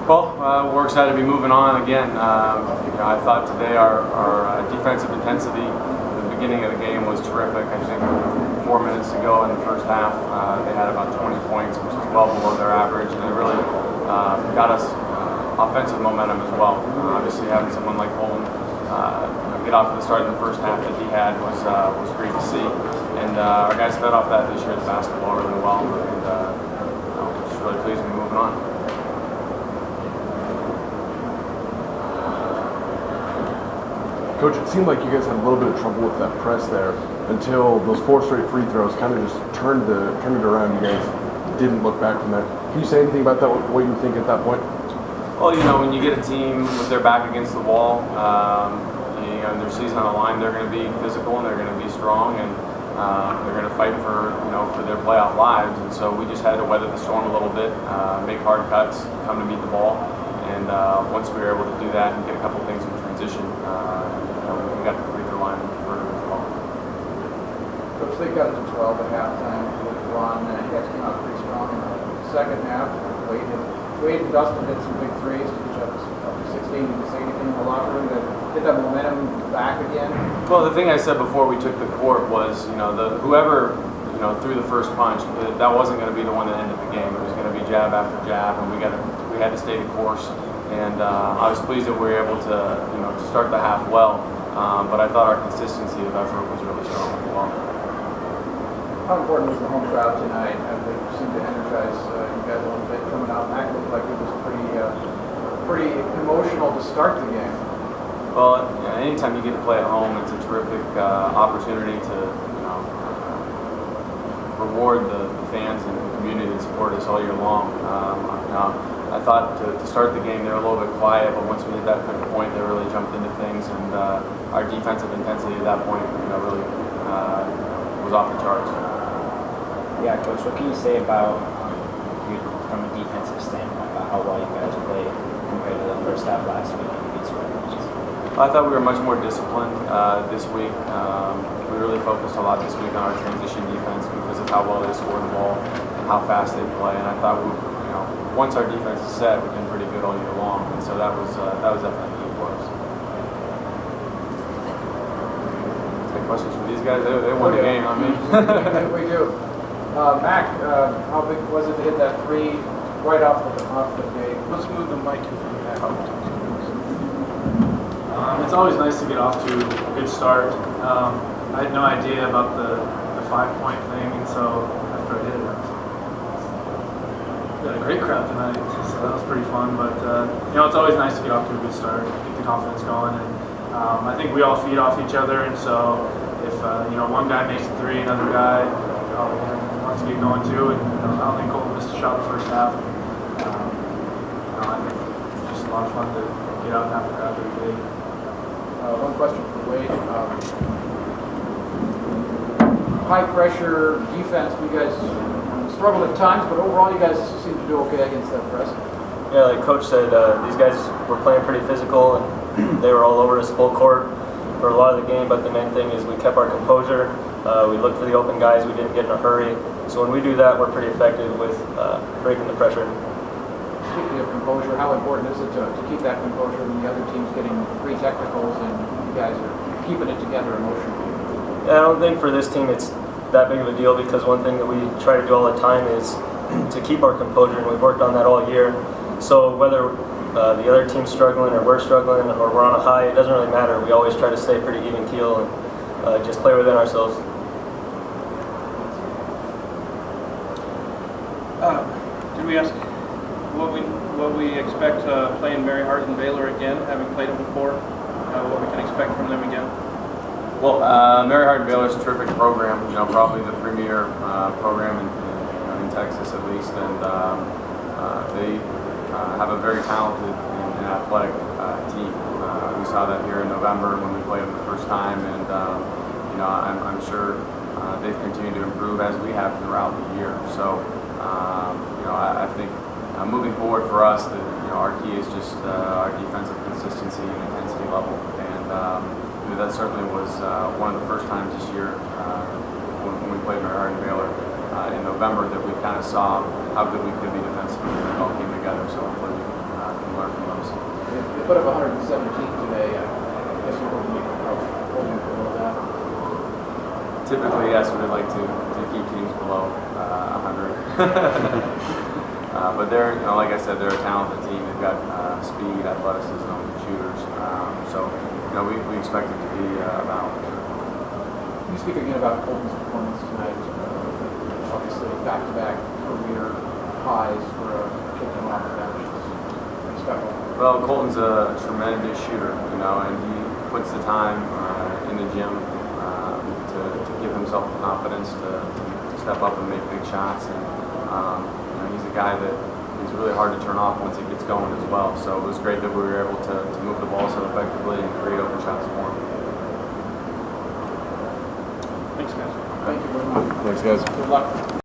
Well, we're excited to be moving on again. I thought today our defensive intensity at the beginning of the game was terrific. I think 4 minutes to go in the first half, they had about 20 points, which is well below their average, and it really got us offensive momentum as well. Obviously, having someone like Holm get off to the start in the first half that he had was great to see, and our guys fed off that this year at basketball really well, and we're just really pleased to be moving on. Coach, it seemed like you guys had a little bit of trouble with that press there until those 4 straight free throws kind of just turned it around. You guys didn't look back from that. Can you say anything about that? What you think at that point? Well, when you get a team with their back against the wall, their season on the line, they're going to be physical and they're going to be strong and they're going to fight for their playoff lives. And so we just had to weather the storm a little bit, make hard cuts, come to meet the ball, and once we were able to do that and get a couple things in transition, we got the free throw line further as well. Coach, they got it to 12 at halftime with Ron, and you guys came out pretty strong in the second half. Wade and Dustin did some big threes to each other up to 16. Did you say anything in the locker room that get that momentum back again? Well, the thing I said before we took the court was, whoever threw the first punch, that wasn't going to be the one that ended the game. It was going to be jab after jab, and we had to stay the course. And I was pleased that we were able to start the half well, but I thought our consistency of effort was really strong as well. How important was the home crowd tonight? They seemed to energize you guys a little bit coming out. Mack looked like it was pretty emotional to start the game. Well, anytime you get to play at home, it's a terrific opportunity to reward the fans and the community that support us all year long. I thought to start the game they were a little bit quiet, but once we hit that 5th point, they really jumped into things, and our defensive intensity at that point, really was off the charts. Yeah, Coach, what can you say about from a defensive standpoint about how well you guys played compared to the first half last week against Whitworth? I thought we were much more disciplined this week. We really focused a lot this week on our transition defense because of how well they score the ball and how fast they play. And I thought once our defense is set, we've been pretty good all year long. And so that was definitely key for us. Take questions from these guys. They won the game on me. We do. Mack, how big was it to hit that 3 right off the gate? Let's move the mic in from the back. It's always nice to get off to a good start. I had no idea about the 5-point thing, and so after I hit it, we had a great crowd tonight, so that was pretty fun. But it's always nice to get off to a good start, get the confidence going, and I think we all feed off each other. And so if one guy makes a 3, another guy wants to get going too. And I don't think Cole missed a shot the first half. I think it's just a lot of fun to get out and have the crowd every day. One question for Wade. High pressure defense, you guys struggled at times, but overall you guys seem to do okay against that press. Yeah, like Coach said, these guys were playing pretty physical and they were all over us full court for a lot of the game, but the main thing is we kept our composure. We looked for the open guys, we didn't get in a hurry. So when we do that, we're pretty effective with breaking the pressure. Speaking of composure, how important is it to keep that composure when the other team's getting 3 technicals and you guys are keeping it together emotionally? Yeah, I don't think for this team it's that big of a deal because one thing that we try to do all the time is to keep our composure, and we've worked on that all year. So whether the other team's struggling or we're struggling or we're on a high, it doesn't really matter. We always try to stay pretty even keel and just play within ourselves. Did we ask what we expect playing Mary Hart and Baylor again, having played them before? What we can expect from them again? Well, Mary Hart and Baylor is a terrific program. Probably the premier program in Texas at least, and they have a very talented and athletic team. We saw that here in November when we played them the first time, and I'm sure they've continued to improve as we have throughout the year. So I think moving forward for us, our key is just our defensive consistency and intensity level, and that certainly was one of the first times this year when we played Mary Hart and Baylor in November that we kind of saw how good we could be defensively when it all came together. So put up 117 today. I guess you're hoping below that. Typically, yes, we'd like to keep teams below 100. But they're, like I said, they're a talented team. They've got speed, athleticism, shooters. So, we expect it to be about. Can you speak again about Colton's performance tonight? Obviously, back-to-back career highs for a kid coming off the bench. Pretty special. Well, Colton's a tremendous shooter, and he puts the time in the gym to give himself the confidence to step up and make big shots. And he's a guy that is really hard to turn off once it gets going as well. So it was great that we were able to move the ball so effectively and create open shots for him. Thanks, guys. Thank you very much. Thanks, guys. Good luck.